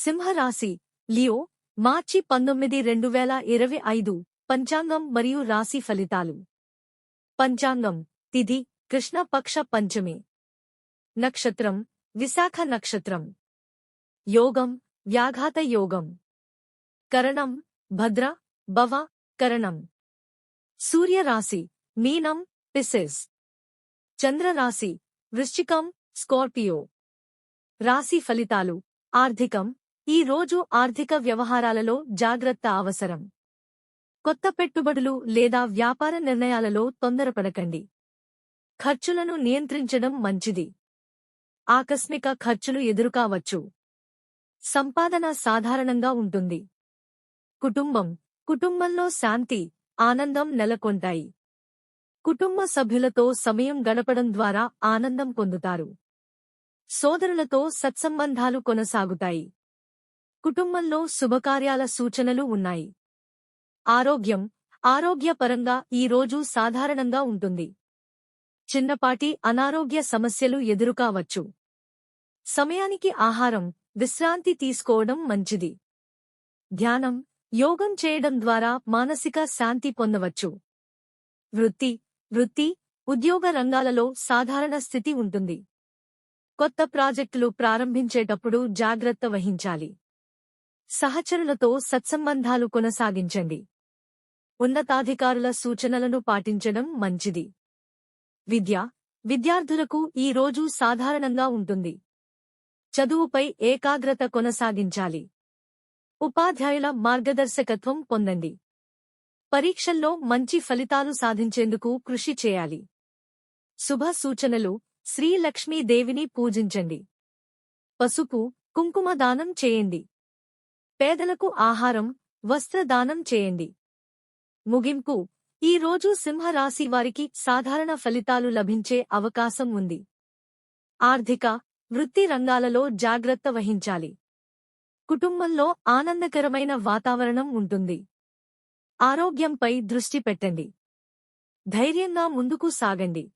సింహరాశి లియో మార్చి 19 2025 పంచాంగం మరియు రాశి ఫలితాలు. పంచాంగం తిథి కృష్ణపక్ష పంచమి. నక్షత్రం విశాఖ నక్షత్రం. యోగం వ్యాఘాత యోగం. కరణం భద్ర భవ కరణం. సూర్యరాశి మీనం పిసిస్. చంద్రరాశి వృశ్చికం స్కార్పియో. రాశి ఫలితాలు. ఆర్థికం ఈ రోజు ఆర్థిక వ్యవహారాలలో జాగ్రత్త అవసరం. కొత్త పెట్టుబడులు లేదా వ్యాపార నిర్ణయాలలో తొందరపడకండి. ఖర్చులను నియంత్రించడం మంచిది. ఆకస్మిక ఖర్చులు ఎదురుకావచ్చు. సంపాదన సాధారణంగా ఉంటుంది. కుటుంబంలో శాంతి ఆనందం నెలకొంటాయి. కుటుంబ సభ్యులతో సమయం గడపడం ద్వారా ఆనందం పొందుతారు. సోదరులతో సత్సంబంధాలు కొనసాగుతాయి. కుటుంబంలో శుభకార్యాల సూచనలు ఉన్నాయి. ఆరోగ్యపరంగా ఈ రోజు సాధారణంగా ఉంటుంది. చిన్నపాటి అనారోగ్య సమస్యలు ఎదురుకావచ్చు. సమయానికి ఆహారం విశ్రాంతి తీసుకోవడం మంచిది. ధ్యానం యోగం చేయడం ద్వారా మానసిక శాంతి పొందవచ్చు. వృత్తి ఉద్యోగ రంగాలలో సాధారణ స్థితి ఉంటుంది. కొత్త ప్రాజెక్టులు ప్రారంభించేటప్పుడు జాగ్రత్త వహించాలి. సహచరులతో సత్సంబంధాలు కొనసాగించండి. ఉన్నతాధికారుల సూచనలను పాటించడం మంచిది. విద్యార్థులకు ఈ రోజు సాధారణంగా ఉంటుంది. చదువుపై ఏకాగ్రత కొనసాగించాలి. ఉపాధ్యాయుల మార్గదర్శకత్వం పొందండి. పరీక్షల్లో మంచి ఫలితాలు సాధించేందుకు కృషి చేయాలి. శుభ సూచనలు శ్రీ లక్ష్మీదేవిని పూజించండి. పసుపు కుంకుమ దానం చేయండి. పేదలకు ఆహారం వస్త్రదానం చేయండి. ముగింపు ఈ రోజు సింహరాశి వారికి సాధారణ ఫలితాలు లభించే అవకాశం ఉంది. వృత్తి రంగాలలో జాగ్రత్త వహించాలి. కుటుంబంలో ఆనందకరమైన వాతావరణం ఉంటుంది. ఆరోగ్యంపై దృష్టి పెట్టండి. ధైర్యంగా ముందుకు సాగండి.